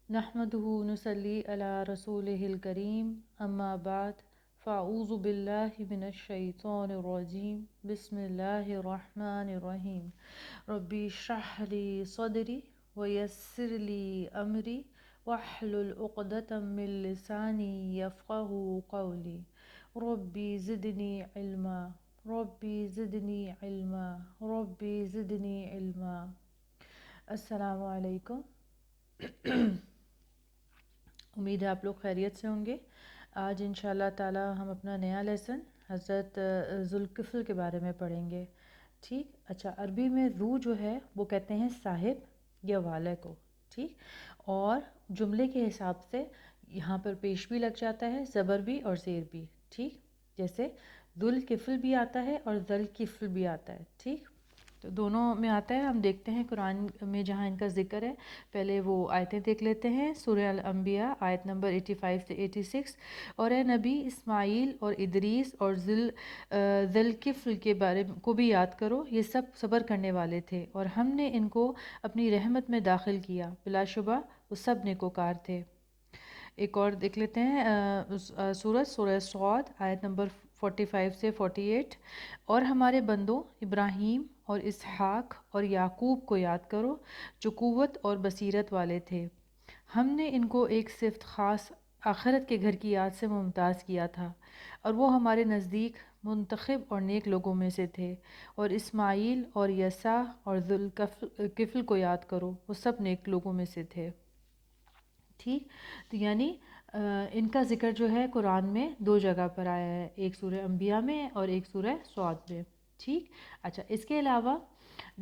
نحمدہ نصلی علی رسولہ الکریم اما بعد فاعوذ باللہ من الشیطان الرجیم بسم اللہ الرحمن الرحیم ربی اشرح لی صدری ویسر لی امری واحلل عقدۃ من لسانی یفقہوا قولی ربی زدنی علما ربی زدنی علما ربی زدنی علما۔ السلام علیکم۔ امید ہے آپ لوگ خیریت سے ہوں گے۔ آج انشاءاللہ تعالی ہم اپنا نیا لیسن حضرت ذوالکفل کے بارے میں پڑھیں گے۔ ٹھیک، اچھا، عربی میں ذو جو ہے وہ کہتے ہیں صاحب یا والا کو، ٹھیک، اور جملے کے حساب سے یہاں پر پیش بھی لگ جاتا ہے، زبر بھی اور زیر بھی، ٹھیک، جیسے ذوالکفل بھی آتا ہے اور ذوالکفل بھی آتا ہے، ٹھیک، تو دونوں میں آتا ہے۔ ہم دیکھتے ہیں قرآن میں جہاں ان کا ذکر ہے، پہلے وہ آیتیں دیکھ لیتے ہیں۔ سورہ الانبیاء آیت نمبر 85 سے 86، اور اے نبی اسماعیل اور ادریس اور ذوالکفل کے بارے کو بھی یاد کرو، یہ سب صبر کرنے والے تھے اور ہم نے ان کو اپنی رحمت میں داخل کیا، بلا شبہ وہ سب نیکوکار تھے۔ ایک اور دیکھ لیتے ہیں سورہ صاد آیت نمبر 45 سے 48، اور ہمارے بندوں ابراہیم اور اسحاق اور یعقوب کو یاد کرو جو قوت اور بصیرت والے تھے، ہم نے ان کو ایک صفت خاص آخرت کے گھر کی یاد سے ممتاز کیا تھا اور وہ ہمارے نزدیک منتخب اور نیک لوگوں میں سے تھے، اور اسماعیل اور یسع اور ذوالکفل کو یاد کرو، وہ سب نیک لوگوں میں سے تھے، ٹھیک۔ تو یعنی ان کا ذکر جو ہے قرآن میں دو جگہ پر آیا ہے، ایک سورہ انبیاء میں اور ایک سورہ صاد میں، ٹھیک۔ اچھا، اس کے علاوہ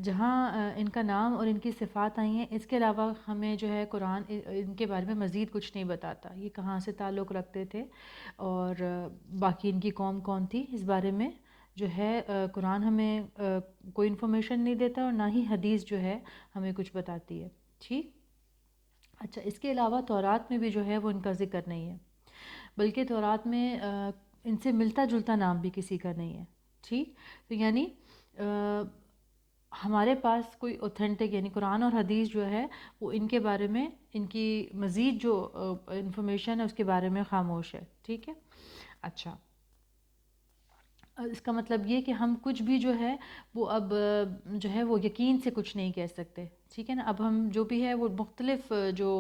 جہاں ان کا نام اور ان کی صفات آئی ہیں، اس کے علاوہ ہمیں جو ہے قرآن ان کے بارے میں مزید کچھ نہیں بتاتا، یہ کہاں سے تعلق رکھتے تھے اور باقی ان کی قوم کون تھی، اس بارے میں جو ہے قرآن ہمیں کوئی انفارمیشن نہیں دیتا اور نہ ہی حدیث جو ہے ہمیں کچھ بتاتی ہے، ٹھیک۔ اچھا، اس کے علاوہ تورات میں بھی جو ہے وہ ان کا ذکر نہیں ہے، بلکہ تورات میں ان سے ملتا جلتا نام بھی کسی کا نہیں ہے، ٹھیک۔ تو یعنی ہمارے پاس کوئی اوتھینٹک یعنی قرآن اور حدیث جو ہے وہ ان کے بارے میں ان کی مزید جو انفارمیشن ہے اس کے بارے میں خاموش ہے، ٹھیک ہے۔ اچھا، اس کا مطلب یہ کہ ہم کچھ بھی جو ہے وہ اب جو ہے وہ یقین سے کچھ نہیں کہہ سکتے، ٹھیک ہے نا۔ اب ہم جو بھی ہے وہ مختلف جو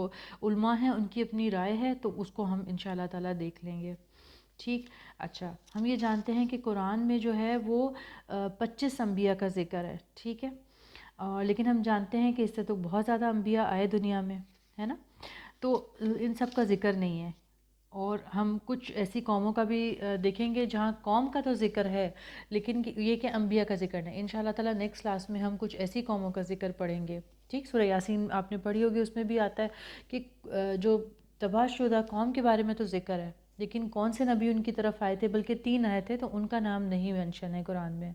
علماء ہیں ان کی اپنی رائے ہے، تو اس کو ہم انشاءاللہ تعالیٰ دیکھ لیں گے، ٹھیک۔ اچھا، ہم یہ جانتے ہیں کہ قرآن میں جو ہے وہ 25 انبیاء کا ذکر ہے، ٹھیک ہے، لیکن ہم جانتے ہیں کہ اس سے تو بہت زیادہ انبیاء آئے دنیا میں، ہے نا، تو ان سب کا ذکر نہیں ہے۔ اور ہم کچھ ایسی قوموں کا بھی دیکھیں گے جہاں قوم کا تو ذکر ہے لیکن یہ کہ انبیاء کا ذکر نہیں۔ انشاءاللہ تعالیٰ نیکسٹ کلاس میں ہم کچھ ایسی قوموں کا ذکر پڑھیں گے، ٹھیک۔ سورہ یاسین آپ نے پڑھی ہوگی، اس میں بھی آتا ہے کہ جو تباہ شدہ قوم کے بارے میں تو ذکر ہے لیکن کون سے نبی ان کی طرف آئے تھے، بلکہ 3 آئے تھے، تو ان کا نام نہیں مینشن ہے قرآن میں،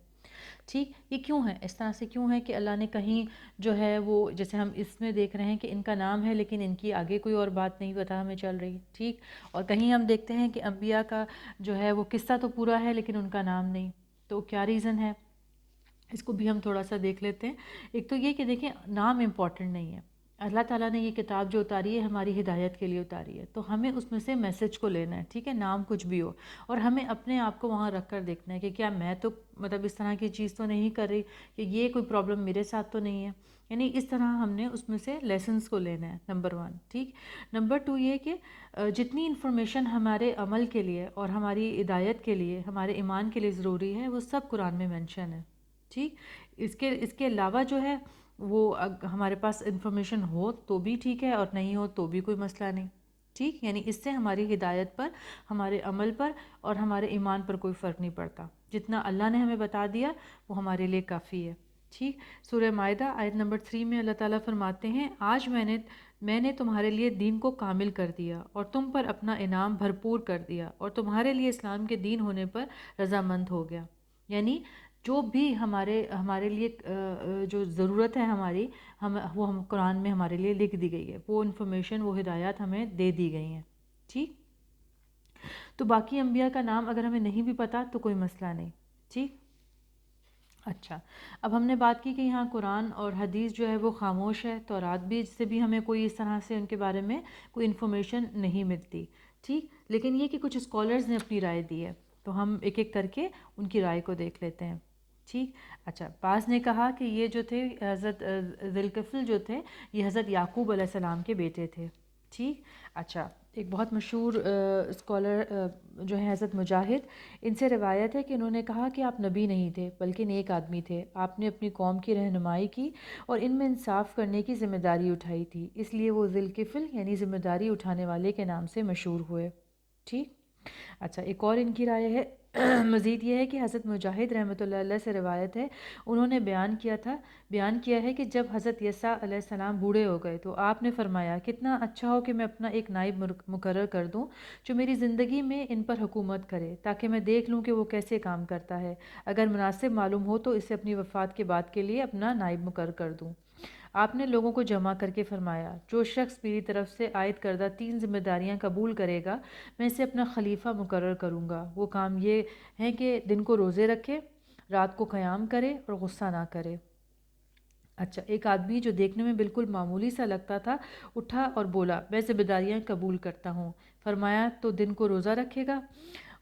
ٹھیک۔ یہ کیوں ہے اس طرح سے، کیوں ہے کہ اللہ نے کہیں جو ہے وہ جیسے ہم اس میں دیکھ رہے ہیں کہ ان کا نام ہے لیکن ان کی آگے کوئی اور بات نہیں پتہ ہمیں چل رہی، ٹھیک، اور کہیں ہم دیکھتے ہیں کہ انبیاء کا جو ہے وہ قصہ تو پورا ہے لیکن ان کا نام نہیں، تو کیا ریزن ہے، اس کو بھی ہم تھوڑا سا دیکھ لیتے ہیں۔ ایک تو یہ کہ دیکھیں نام امپورٹنٹ نہیں ہے، اللہ تعالیٰ نے یہ کتاب جو اتاری ہے ہماری ہدایت کے لیے اتاری ہے، تو ہمیں اس میں سے میسج کو لینا ہے، ٹھیک ہے، نام کچھ بھی ہو، اور ہمیں اپنے آپ کو وہاں رکھ کر دیکھنا ہے کہ کیا میں تو مطلب اس طرح کی چیز تو نہیں کر رہی، کہ یہ کوئی پرابلم میرے ساتھ تو نہیں ہے، یعنی اس طرح ہم نے اس میں سے لیسنس کو لینا ہے، نمبر 1، ٹھیک۔ نمبر 2 یہ کہ جتنی انفارمیشن ہمارے عمل کے لیے اور ہماری ہدایت کے لیے ہمارے ایمان کے لیے ضروری ہے وہ سب قرآن میں مینشن ہے، ٹھیک۔ اس کے علاوہ جو ہے وہ ہمارے پاس انفارمیشن ہو تو بھی ٹھیک ہے اور نہیں ہو تو بھی کوئی مسئلہ نہیں، ٹھیک، یعنی اس سے ہماری ہدایت پر، ہمارے عمل پر اور ہمارے ایمان پر کوئی فرق نہیں پڑتا، جتنا اللہ نے ہمیں بتا دیا وہ ہمارے لیے کافی ہے، ٹھیک۔ سورہ مائدہ آیت نمبر 3 میں اللہ تعالیٰ فرماتے ہیں، آج میں نے تمہارے لیے دین کو کامل کر دیا اور تم پر اپنا انعام بھرپور کر دیا اور تمہارے لیے اسلام کے دین ہونے پر رضامند ہو گیا، یعنی جو بھی ہمارے لیے جو ضرورت ہے ہماری، وہ ہم قرآن میں ہمارے لیے لکھ دی گئی ہے، وہ انفارمیشن وہ ہدایات ہمیں دے دی گئی ہیں، ٹھیک۔ تو باقی انبیاء کا نام اگر ہمیں نہیں بھی پتہ تو کوئی مسئلہ نہیں، ٹھیک۔ اچھا، اب ہم نے بات کی کہ یہاں قرآن اور حدیث جو ہے وہ خاموش ہے، تورات بھی سے بھی ہمیں کوئی اس طرح سے ان کے بارے میں کوئی انفارمیشن نہیں ملتی، ٹھیک، لیکن یہ کہ کچھ اسکالرز نے اپنی رائے دی ہے، تو ہم ایک ایک کر کے ان کی رائے کو دیکھ لیتے ہیں، ٹھیک۔ اچھا، بعض نے کہا کہ یہ جو تھے حضرت ذی الکفل جو تھے یہ حضرت یعقوب علیہ السلام کے بیٹے تھے، ٹھیک۔ اچھا، ایک بہت مشہور اسکالر جو ہے حضرت مجاہد، ان سے روایت ہے کہ انہوں نے کہا کہ آپ نبی نہیں تھے بلکہ نیک آدمی تھے، آپ نے اپنی قوم کی رہنمائی کی اور ان میں انصاف کرنے کی ذمہ داری اٹھائی تھی، اس لیے وہ ذی الکفل یعنی ذمہ داری اٹھانے والے کے نام سے مشہور ہوئے، ٹھیک۔ اچھا، ایک اور ان کی رائے ہے مزید یہ ہے کہ حضرت مجاہد رحمۃ اللہ علیہ سے روایت ہے، انہوں نے بیان کیا ہے کہ جب حضرت یسوع علیہ السلام بوڑھے ہو گئے تو آپ نے فرمایا کتنا اچھا ہو کہ میں اپنا ایک نائب مقرر کر دوں جو میری زندگی میں ان پر حکومت کرے، تاکہ میں دیکھ لوں کہ وہ کیسے کام کرتا ہے، اگر مناسب معلوم ہو تو اسے اپنی وفات کے بعد کے لیے اپنا نائب مقرر کر دوں۔ آپ نے لوگوں کو جمع کر کے فرمایا، جو شخص میری طرف سے عائد کردہ 3 ذمہ داریاں قبول کرے گا میں اسے اپنا خلیفہ مقرر کروں گا۔ وہ کام یہ ہیں کہ دن کو روزے رکھے، رات کو قیام کرے اور غصہ نہ کرے۔ اچھا، ایک آدمی جو دیکھنے میں بالکل معمولی سا لگتا تھا اٹھا اور بولا، میں ذمہ داریاں قبول کرتا ہوں۔ فرمایا تو دن کو روزہ رکھے گا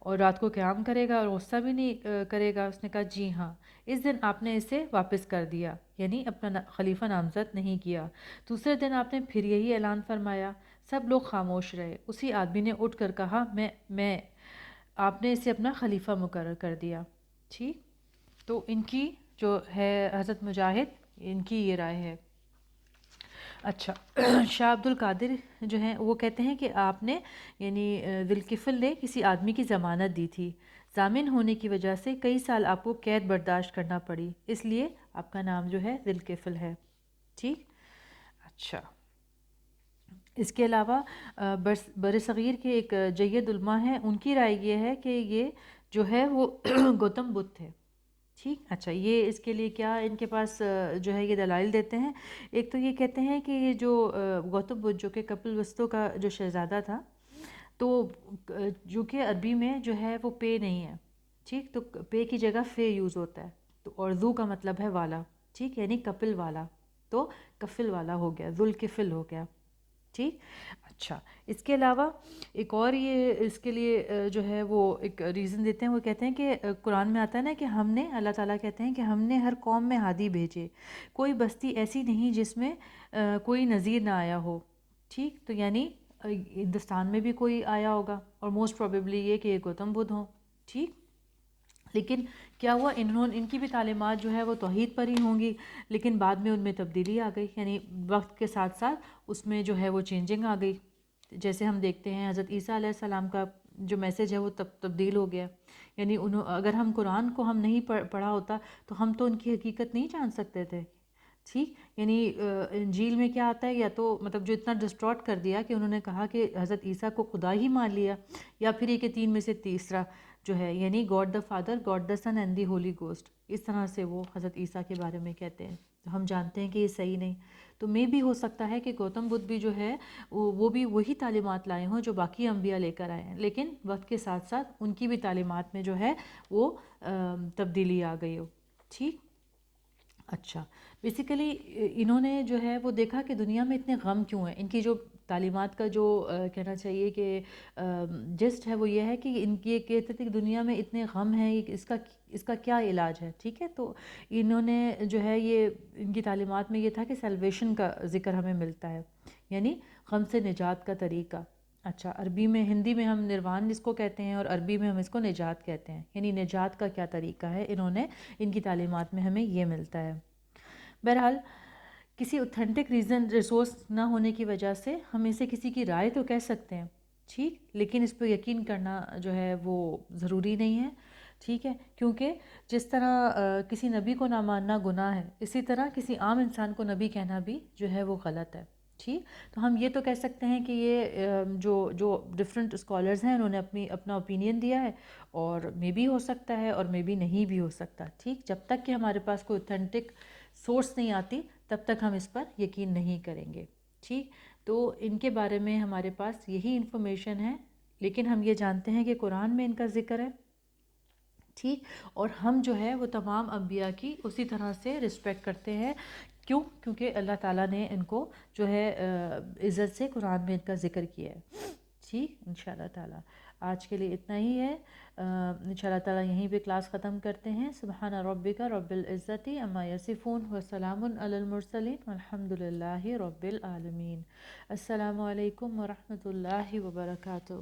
اور رات کو قیام کرے گا اور غصہ بھی نہیں کرے گا؟ اس نے کہا جی ہاں۔ اس دن آپ نے اسے واپس کر دیا، یعنی اپنا خلیفہ نامزد نہیں کیا۔ دوسرے دن آپ نے پھر یہی اعلان فرمایا، سب لوگ خاموش رہے۔ اسی آدمی نے اٹھ کر کہا میں آپ نے اسے اپنا خلیفہ مقرر کر دیا، ٹھیک۔ تو ان کی جو ہے حضرت مجاہد، ان کی یہ رائے ہے۔ اچھا، شاہ عبد القادر جو ہیں وہ کہتے ہیں کہ آپ نے یعنی ذی الکفل نے کسی آدمی کی ضمانت دی تھی، ضامن ہونے کی وجہ سے کئی سال آپ کو قید برداشت کرنا پڑی، اس لیے آپ کا نام جو ہے ذی الکفل ہے، ٹھیک۔ اچھا، اس کے علاوہ بر صغیر کے ایک جید علماء ہیں، ان کی رائے یہ ہے کہ یہ جو ہے وہ گوتم بدھ تھے، ٹھیک۔ اچھا، یہ اس کے لیے کیا ان کے پاس جو ہے یہ دلائل دیتے ہیں؟ ایک تو یہ کہتے ہیں کہ یہ جو گوتم بدھ جو کہ کپل وستو کا جو شہزادہ تھا، تو جو کہ عربی میں جو ہے وہ پے نہیں ہے، ٹھیک، تو پے کی جگہ فے یوز ہوتا ہے، تو اور ذو کا مطلب ہے والا، ٹھیک، یعنی کپل والا، تو کفل والا ہو گیا، ذوالکفل ہو گیا، ٹھیک۔ اچھا، اس کے علاوہ ایک اور یہ اس کے لیے جو ہے وہ ایک ریزن دیتے ہیں، وہ کہتے ہیں کہ قرآن میں آتا ہے نا کہ ہم نے، اللہ تعالیٰ کہتے ہیں کہ ہم نے ہر قوم میں ہادی بھیجے، کوئی بستی ایسی نہیں جس میں کوئی نذیر نہ آیا ہو، ٹھیک، تو یعنی ہندوستان میں بھی کوئی آیا ہوگا اور موسٹ پروبیبلی یہ کہ یہ گوتم بدھ ہوں، ٹھیک۔ لیکن کیا ہوا، ان کی بھی تعلیمات جو ہے وہ توحید پر ہی ہوں گی، لیکن بعد میں ان میں تبدیلی آ گئی، یعنی وقت کے ساتھ ساتھ اس میں جو ہے وہ چینجنگ آ گئی، جیسے ہم دیکھتے ہیں حضرت عیسیٰ علیہ السلام کا جو میسیج ہے وہ تبدیل ہو گیا، یعنی اگر ہم قرآن کو ہم نہیں پڑھا ہوتا تو ہم تو ان کی حقیقت نہیں جان سکتے تھے، ٹھیک، یعنی انجیل میں کیا آتا ہے، یا تو مطلب جو اتنا ڈسٹارٹ کر دیا کہ انہوں نے کہا کہ حضرت عیسیٰ کو خدا ہی مان لیا، یا پھر یہ کہ 3 میں سے تیسرا جو ہے، یعنی God the Father, God the Son and the Holy Ghost, اس طرح سے وہ حضرت عیسیٰ کے بارے میں کہتے ہیں، تو ہم جانتے ہیں کہ یہ صحیح نہیں، تو میں بھی ہو سکتا ہے کہ گوتم بدھ بھی جو ہے وہ بھی وہی تعلیمات لائے ہوں جو باقی انبیاء لے کر آئے ہیں، لیکن وقت کے ساتھ ساتھ ان کی بھی تعلیمات میں جو ہے وہ تبدیلی آ گئی ہو، ٹھیک۔ اچھا، بیسیکلی انہوں نے جو ہے وہ دیکھا کہ دنیا میں اتنے غم کیوں ہیں، ان کی جو تعلیمات کا جو کہنا چاہیے کہ جسٹ ہے وہ یہ ہے کہ ان کی کہتے تھے کہ دنیا میں اتنے غم ہیں، اس کا کیا علاج ہے، ٹھیک ہے، تو انہوں نے جو ہے یہ ان کی تعلیمات میں یہ تھا کہ سیلویشن کا ذکر ہمیں ملتا ہے، یعنی غم سے نجات کا طریقہ۔ اچھا، عربی میں، ہندی میں ہم نروان اس کو کہتے ہیں اور عربی میں ہم اس کو نجات کہتے ہیں، یعنی نجات کا کیا طریقہ ہے، انہوں نے ان کی تعلیمات میں ہمیں یہ ملتا ہے۔ بہرحال کسی اوتھینٹک ریسورس نہ ہونے کی وجہ سے ہم اسے کسی کی رائے تو کہہ سکتے ہیں، ٹھیک، لیکن اس پہ یقین کرنا جو ہے وہ ضروری نہیں ہے، ٹھیک ہے، کیونکہ جس طرح کسی نبی کو نہ ماننا گناہ ہے، اسی طرح کسی عام انسان کو نبی کہنا بھی جو ہے وہ غلط ہے، ٹھیک۔ تو ہم یہ تو کہہ سکتے ہیں کہ یہ جو ڈفرینٹ اسکالرز ہیں انہوں نے اپنا اوپینین دیا ہے، اور مے بھی ہو سکتا ہے اور مے بھی نہیں بھی ہو سکتا، ٹھیک، جب تک کہ ہمارے پاس کوئی اوتھینٹک سورس نہیں آتی تب تک ہم اس پر یقین نہیں کریں گے، ٹھیک۔ تو ان کے بارے میں ہمارے پاس یہی انفارمیشن ہے، لیکن ہم یہ جانتے ہیں کہ قرآن میں ان کا ذکر ہے، ٹھیک. اور ہم جو ہے وہ تمام انبیاء کی اسی طرح سے رسپیکٹ کرتے ہیں. کیوں؟ کیونکہ اللہ تعالیٰ نے ان کو جو ہے عزت سے قرآن میں ان کا ذکر کیا ہے. ٹھیک انشاءاللہ تعالیٰ. آج کے لیے اتنا ہی ہے. انشاءاللہ تعالیٰ یہیں پہ کلاس ختم کرتے ہیں. سبحان ربک رب العزت عما یصفون وسلام علی المرسلین والحمد للہ رب العالمین. السلام علیکم ورحمۃ اللہ وبرکاتہ.